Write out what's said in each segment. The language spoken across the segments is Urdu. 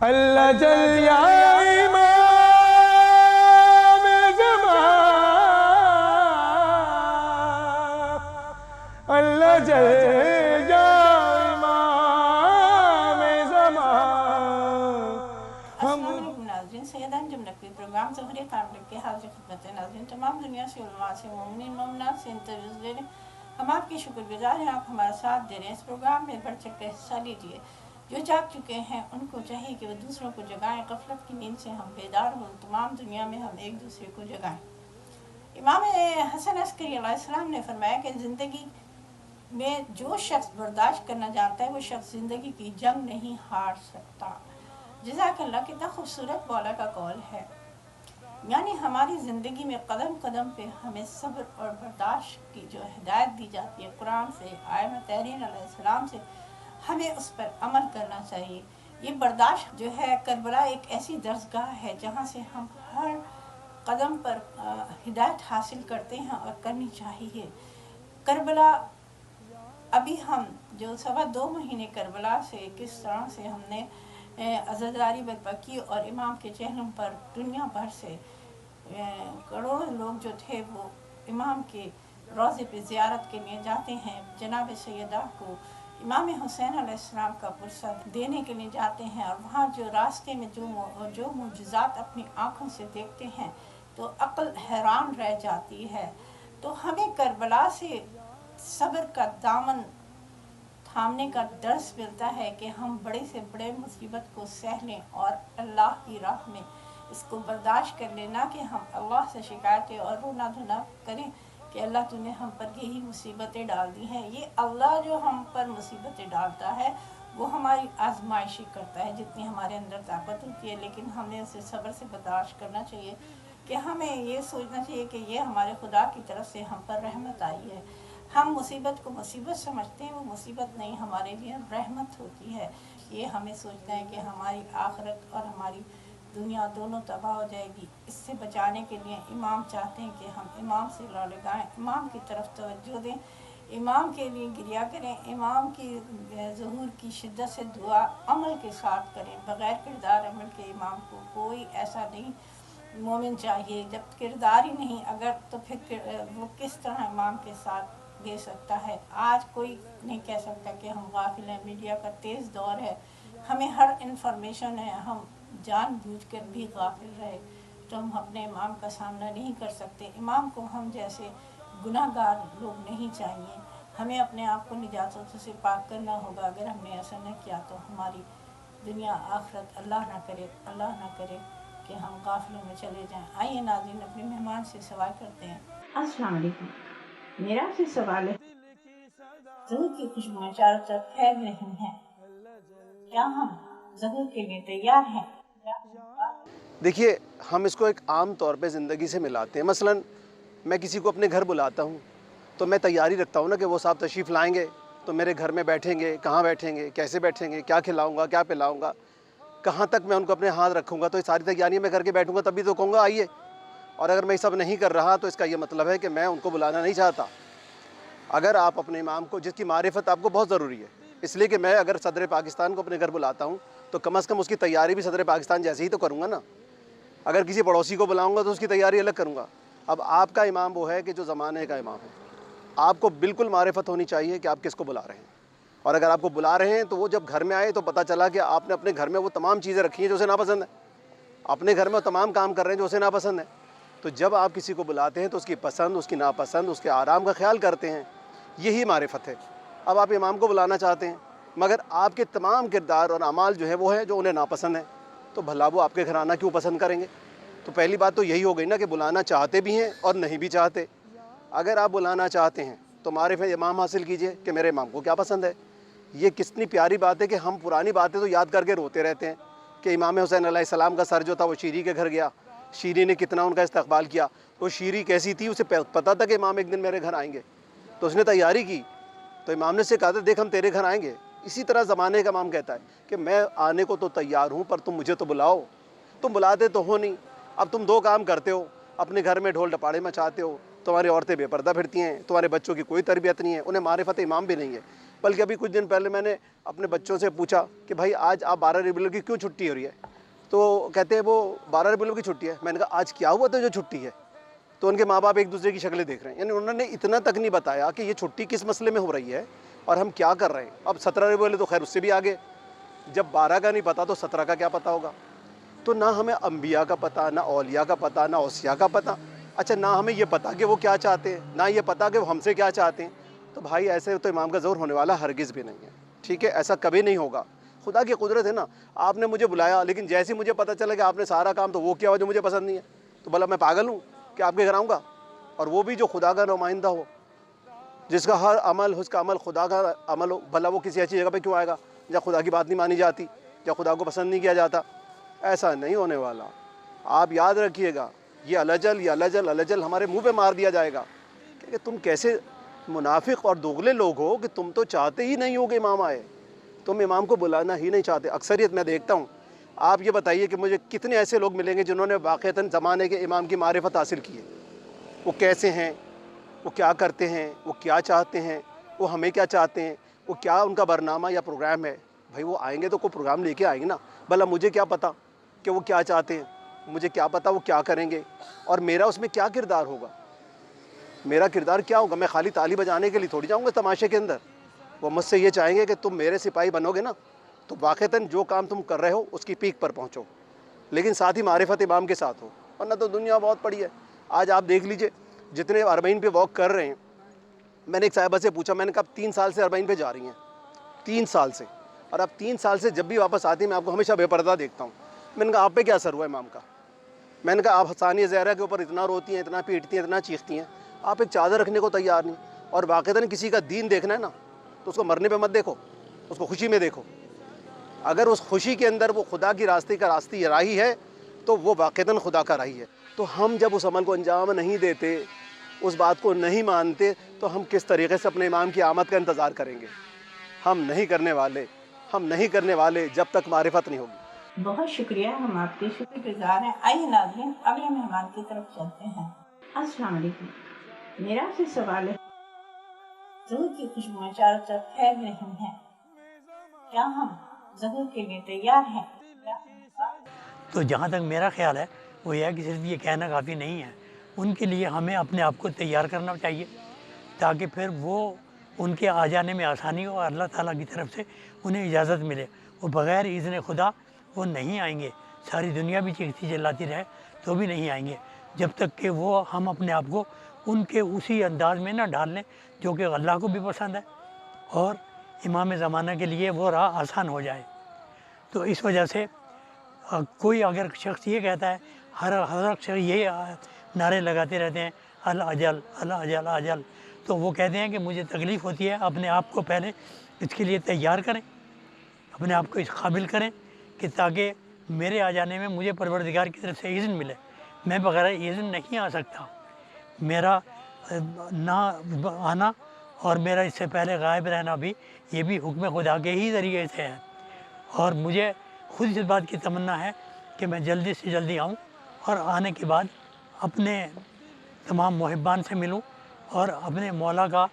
اللہ جل یا امام زمان، اللہ جل یا امام زمان۔ السلام علیکم ناظرین، سیدہ انجم نقوی پروگرام ظہری قابل کے حاضر خدمت ناظرین، تمام دنیا سے علماء سے مومنین مومنات سے انٹرویوز لے رہے ہیں۔ ہم آپ کے شکر گزار ہیں، آپ ہمارا ساتھ دے رہے ہیں۔ اس پروگرام میں بڑھ چڑھ کر حصہ لیجیے۔ جو جاگ چکے ہیں ان کو چاہیے کہ وہ دوسروں کو جگائیں، غفلت کی نیند سے ہم بیدار ہوں، تمام دنیا میں ہم ایک دوسرے کو جگائیں۔ امام حسن عسکری علیہ السلام نے فرمایا کہ زندگی میں جو شخص برداشت کرنا جانتا ہے وہ شخص زندگی کی جنگ نہیں ہار سکتا۔ جزاک اللہ، کتنا خوبصورت مولا کا قول ہے۔ یعنی ہماری زندگی میں قدم قدم پہ ہمیں صبر اور برداشت کی جو ہدایت دی جاتی ہے قرآن سے، ائمہ طاہرین علیہ السلام سے، ہمیں اس پر عمل کرنا چاہیے۔ یہ برداشت جو ہے کربلا ایک ایسی درسگاہ ہے جہاں سے ہم ہر قدم پر ہدایت حاصل کرتے ہیں اور کرنی چاہیے۔ کربلا ابھی ہم جو 2.25 مہینے کربلا سے کس طرح سے ہم نے عزاداری برپا کی اور امام کے چہروں پر دنیا بھر سے کروڑوں لوگ جو تھے وہ امام کے روضے پہ زیارت کے لیے جاتے ہیں، جناب سیدہ کو امام حسین علیہ السلام کا پرسہ دینے کے لیے جاتے ہیں، اور وہاں جو راستے میں جو معجزات اپنی آنکھوں سے دیکھتے ہیں تو عقل حیران رہ جاتی ہے۔ تو ہمیں کربلا سے صبر کا دامن تھامنے کا درس ملتا ہے کہ ہم بڑے سے بڑے مصیبت کو سہ لیں اور اللہ کی راہ میں اس کو برداشت کر لیں، نہ کہ ہم اللہ سے شکایتیں اور رونا دھونا کریں کہ اللہ تو نے ہم پر یہی مصیبتیں ڈال دی ہیں۔ یہ اللہ جو ہم پر مصیبتیں ڈالتا ہے وہ ہماری آزمائشی کرتا ہے جتنی ہمارے اندر طاقت ہوتی ہے، لیکن ہمیں اسے صبر سے برداشت کرنا چاہیے کہ ہمیں یہ سوچنا چاہیے کہ یہ ہمارے خدا کی طرف سے ہم پر رحمت آئی ہے۔ ہم مصیبت کو مصیبت سمجھتے ہیں، وہ مصیبت نہیں، ہمارے لیے رحمت ہوتی ہے۔ یہ ہمیں سوچنا ہے کہ ہماری آخرت اور ہماری دنیا دونوں تباہ ہو جائے گی۔ اس سے بچانے کے لیے امام چاہتے ہیں کہ ہم امام سے لو لگائیں، امام کی طرف توجہ دیں، امام کے لیے گریہ کریں، امام کی ظہور کی شدت سے دعا عمل کے ساتھ کریں۔ بغیر کردار عمل کے امام کو کوئی ایسا نہیں مومن چاہیے۔ جب کردار ہی نہیں اگر تو پھر وہ کس طرح امام کے ساتھ دے سکتا ہے۔ آج کوئی نہیں کہہ سکتا کہ ہم غافل ہیں، میڈیا کا تیز دور ہے، ہمیں ہر انفارمیشن ہے، ہم جان بوجھ کر بھی غافل رہے تو ہم اپنے امام کا سامنا نہیں کر سکتے۔ امام کو ہم جیسے گناہ گار لوگ نہیں چاہیے، ہمیں اپنے آپ کو نجاستوں سے پاک کرنا ہوگا۔ اگر ہم نے ایسا نہ کیا تو ہماری دنیا آخرت اللہ نہ کرے کہ ہم غافلوں میں چلے جائیں۔ آئیے ناظرین اپنے مہمان سے سوال کرتے ہیں۔ السلام علیکم، میرا آپ سے سوال ہے، ظہور کی خوشبوئیں چاروں طرف پھیل رہی ہیں، کیا ہم ظہور کے لیے تیار ہیں؟ دیکھیے، ہم اس کو ایک عام طور پہ زندگی سے ملاتے ہیں۔ مثلا میں کسی کو اپنے گھر بلاتا ہوں تو میں تیاری رکھتا ہوں نا کہ وہ صاحب تشریف لائیں گے تو میرے گھر میں بیٹھیں گے، کہاں بیٹھیں گے، کیسے بیٹھیں گے، کیا کھلاؤں گا، کیا پلاؤں گا، کہاں تک میں ان کو اپنے ہاتھ رکھوں گا، تو یہ ساری تیاریاں میں کر کے بیٹھوں گا تبھی تو کہوں گا آئیے۔ اور اگر میں یہ سب نہیں کر رہا تو اس کا یہ مطلب ہے کہ میں ان کو بلانا نہیں چاہتا۔ اگر آپ اپنے امام کو، جس کی معرفت آپ کو بہت ضروری ہے، اس لیے کہ میں اگر صدر پاکستان کو اپنے گھر بلاتا ہوں تو کم از کم اس کی تیاری بھی صدر پاکستان جیسے ہی تو کروں گا نا۔ اگر کسی پڑوسی کو بلاؤں گا تو اس کی تیاری الگ کروں گا۔ اب آپ کا امام وہ ہے کہ جو زمانے کا امام ہے، آپ کو بالکل معرفت ہونی چاہیے کہ آپ کس کو بلا رہے ہیں، اور اگر آپ کو بلا رہے ہیں تو وہ جب گھر میں آئے تو پتہ چلا کہ آپ نے اپنے گھر میں وہ تمام چیزیں رکھی ہیں جو اسے ناپسند ہیں، اپنے گھر میں وہ تمام کام کر رہے ہیں جو اسے ناپسند ہیں۔ تو جب آپ کسی کو بلاتے ہیں تو اس کی پسند، اس کی ناپسند، اس کے آرام کا خیال کرتے ہیں، یہی معرفت ہے۔ اب آپ امام کو بلانا چاہتے ہیں مگر آپ کے تمام کردار اور اعمال جو ہیں وہ ہیں جو انہیں ناپسند ہیں، تو بھلا وہ آپ کے گھر آنا کیوں پسند کریں گے؟ تو پہلی بات تو یہی ہو گئی نا کہ بلانا چاہتے بھی ہیں اور نہیں بھی چاہتے۔ اگر آپ بلانا چاہتے ہیں تو معرفت امام حاصل کیجئے کہ میرے امام کو کیا پسند ہے۔ یہ کتنی پیاری بات ہے کہ ہم پرانی باتیں تو یاد کر کے روتے رہتے ہیں کہ امام حسین علیہ السلام کا سر جو تھا وہ شیری کے گھر گیا، شیری نے کتنا ان کا استقبال کیا، تو شیری کیسی تھی اسے پتہ تھا کہ امام ایک دن میرے گھر آئیں گے، تو اس نے تیاری کی، تو امام نے سے کہا تھا دیکھ ہم تیرے گھر آئیں گے۔ اسی طرح زمانے کا امام کہتا ہے کہ میں آنے کو تو تیار ہوں پر تم مجھے تو بلاؤ، تم بلاتے تو ہو نہیں۔ اب تم دو کام کرتے ہو، اپنے گھر میں ڈھول ڈپاڑے مچاتے ہو، تمہاری عورتیں بے پردہ پھرتی ہیں، تمہارے بچوں کی کوئی تربیت نہیں ہے، انہیں معرفت امام بھی نہیں ہے۔ بلکہ ابھی کچھ دن پہلے میں نے اپنے بچوں سے پوچھا کہ بھائی آج آپ 12 ربیع الاول کی کیوں چھٹی ہو رہی ہے؟ تو کہتے ہیں وہ 12 ربیع الاول کی چھٹی ہے۔ میں نے کہا آج کیا ہوا تھا جو چھٹی ہے؟ تو ان کے ماں باپ ایک دوسرے کی شکلیں دیکھ رہے ہیں، یعنی انہوں نے اتنا تک نہیں بتایا کہ یہ چھٹی کس مسئلے میں ہو رہی ہے اور ہم کیا کر رہے ہیں۔ اب 17 ربیع الاول تو خیر اس سے بھی آگے، جب 12 کا نہیں پتا تو 17 کا کیا پتا ہوگا؟ تو نہ ہمیں انبیاء کا پتہ، نہ اولیاء کا پتہ، نہ اوصیاء کا پتہ، اچھا نہ ہمیں یہ پتہ کہ وہ کیا چاہتے ہیں، نہ یہ پتہ کہ وہ ہم سے کیا چاہتے ہیں۔ تو بھائی ایسے تو امام کا ظہور ہونے والا ہرگز بھی نہیں ہے، ٹھیک ہے؟ ایسا کبھی نہیں ہوگا۔ خدا کی قدرت ہے نا، آپ نے مجھے بلایا لیکن جیسے مجھے پتہ چلا کہ آپ نے سارا کام تو وہ کیا ہوا جو مجھے پسند نہیں ہے، تو بھلا میں پاگل ہوں کہ آپ کے گھر آؤں گا؟ اور وہ بھی جو خدا کا نمائندہ ہو، جس کا ہر عمل، اس کا عمل خدا کا عمل ہو، بھلا وہ کسی ایسی جگہ پہ کیوں آئے گا جہاں خدا کی بات نہیں مانی جاتی، جہاں خدا کو پسند نہیں کیا جاتا؟ ایسا نہیں ہونے والا۔ آپ یاد رکھیے گا، یہ الجل ہمارے منہ پہ مار دیا جائے گا کہ تم کیسے منافق اور دوغلے لوگ ہو کہ تم تو چاہتے ہی نہیں ہو کہ امام آئے، تم امام کو بلانا ہی نہیں چاہتے۔ اکثریت میں دیکھتا ہوں۔ آپ یہ بتائیے کہ مجھے کتنے ایسے لوگ ملیں گے جنہوں نے واقعتاً زمانے کے امام کی معرفت حاصل کی ہے، وہ کیسے ہیں، وہ کیا کرتے ہیں، وہ کیا چاہتے ہیں، وہ ہمیں کیا چاہتے ہیں، وہ کیا ان کا برنامہ یا پروگرام ہے۔ بھائی وہ آئیں گے تو کوئی پروگرام لے کے آئیں گے نا، بھلا مجھے کیا پتہ کہ وہ کیا چاہتے ہیں، مجھے کیا پتہ وہ کیا کریں گے، اور میرا اس میں کیا کردار ہوگا، میرا کردار کیا ہوگا؟ میں خالی تالی بجانے کے لیے تھوڑی جاؤں گا تماشے کے اندر۔ وہ مجھ سے یہ چاہیں گے کہ تم میرے سپاہی بنو گے نا تو واقعتاً جو کام تم کر رہے ہو اس کی پیک پر پہنچو، لیکن ساتھ ہی معرفت امام کے ساتھ ہو، ورنہ تو دنیا بہت پڑی ہے۔ آج آپ دیکھ لیجئے جتنے اربعین پہ واک کر رہے ہیں، میں نے ایک صاحبہ سے پوچھا، میں نے کہا 3 سال سے اربعین پہ جا رہی ہیں، 3 سال سے، اور اب 3 سال سے جب بھی واپس آتی ہیں میں آپ کو ہمیشہ بے پردہ دیکھتا ہوں۔ میں نے کہا آپ پہ کیا اثر ہوا امام کا؟ میں نے کہا آپ ثانیہ زہرا کے اوپر اتنا روتی ہیں، اتنا پیٹتی ہیں، اتنا چیختی ہیں، آپ ایک چادر رکھنے کو تیار نہیں۔ اور واقعتاً کسی کا دین دیکھنا ہے نا تو اس کو مرنے پہ مت دیکھو، اس کو خوشی میں دیکھو۔ اگر اس خوشی کے اندر وہ خدا کی راستے کا راستی راہی ہے تو وہ واقعتاً خدا کا راہی ہے۔ تو ہم جب اس عمل کو انجام نہیں دیتے، اس بات کو نہیں مانتے، تو ہم کس طریقے سے اپنے امام کی آمد کا انتظار کریں گے؟ ہم نہیں کرنے والے جب تک معرفت نہیں ہوگی۔ بہت شکریہ، ہم آپ کے شکر گزار ہیں۔ آئیے ناظرین اگلے مہمان کی طرف چلتے ہیں۔ السلام علیکم، میرا آپ سے سوال ہے، ظہور کی خوشبوئیں چاروں طرف پھیل رہی ہیں، کیا ہم ظہور کے لیے تیار ہیں؟ تو جہاں تک میرا خیال ہے وہ یہ ہے کہ صرف یہ کہنا کافی نہیں ہے، ان کے لیے ہمیں اپنے آپ کو تیار کرنا چاہیے تاکہ پھر وہ ان کے آ جانے میں آسانی ہو اور اللہ تعالیٰ کی طرف سے انہیں اجازت ملے۔ وہ بغیر اذن خدا وہ نہیں آئیں گے، ساری دنیا بھی چیختی چلاتی رہے تو بھی نہیں آئیں گے، جب تک کہ وہ ہم اپنے آپ کو ان کے اسی انداز میں نہ ڈال لیں جو کہ اللہ کو بھی پسند ہے اور امام زمانہ کے لیے وہ راہ آسان ہو جائے۔ تو اس وجہ سے کوئی اگر شخص یہ کہتا ہے، ہر شخص یہ نعرے لگاتے رہتے ہیں الاجل الاجل اجل، تو وہ کہتے ہیں کہ مجھے تکلیف ہوتی ہے، اپنے آپ کو پہلے اس کے لیے تیار کریں، اپنے آپ کو اس قابل کریں کہ تاکہ میرے آ جانے میں مجھے پروردگار کی طرف سے اذن ملے۔ میں بغیر اذن نہیں آ سکتا، میرا نہ آنا اور میرا اس سے پہلے غائب رہنا بھی یہ بھی حکم خدا کے ہی ذریعے سے ہے، اور مجھے خود اس بات کی تمنا ہے کہ میں جلدی سے جلدی آؤں اور آنے کے بعد اپنے تمام محبان سے ملوں اور اپنے مولا کا،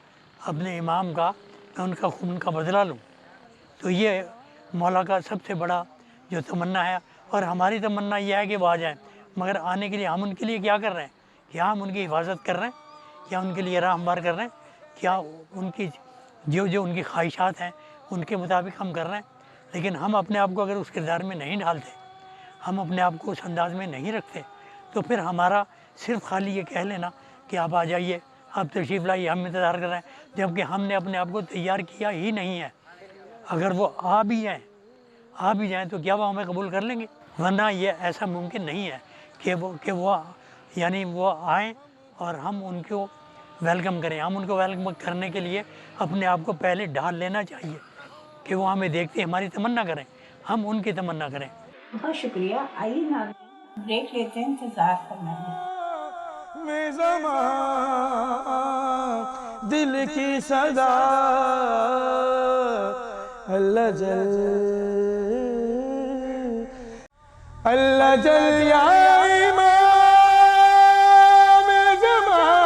اپنے امام کا، میں ان کا خون کا بدلہ لوں۔ تو یہ مولا کا سب سے بڑا جو تمنا ہے، اور ہماری تمنا یہ ہے کہ وہ آ جائیں، مگر آنے کے لیے ہم ان کے لیے کیا کر رہے ہیں؟ کیا ہم ان کی حفاظت کر رہے ہیں؟ کیا ان کے لیے راہ ہموار کر رہے ہیں؟ کیا ان کی جو ان کی خواہشات ہیں ان کے مطابق ہم کر رہے ہیں؟ لیکن ہم اپنے آپ کو اگر اس کردار میں نہیں ڈالتے، ہم اپنے آپ کو اس انداز میں نہیں رکھتے، تو پھر ہمارا صرف خالی یہ کہہ لینا کہ آپ آ جائیے، آپ تشریف لائیے، ہم انتظار کر رہے ہیں، جبکہ ہم نے اپنے آپ کو تیار کیا ہی نہیں ہے۔ اگر وہ آ بھی جائیں تو کیا وہ ہمیں قبول کر لیں گے؟ ورنہ یہ ایسا ممکن نہیں ہے کہ وہ آئیں اور ہم ان کو ویلکم کریں۔ ہم ان کو ویلکم کرنے کے لیے اپنے آپ کو پہلے ڈھال لینا چاہیے کہ وہ ہمیں دیکھتے ہماری تمنا کریں، ہم ان کی تمنا کریں۔ بہت شکریہ، آئیے ناظرین بریک لیتے ہیں، انتظار کرنا ہے۔ میں زمان دل کی صدا اللہ جل یا امام زمان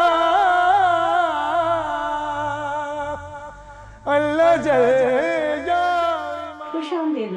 اللہ جل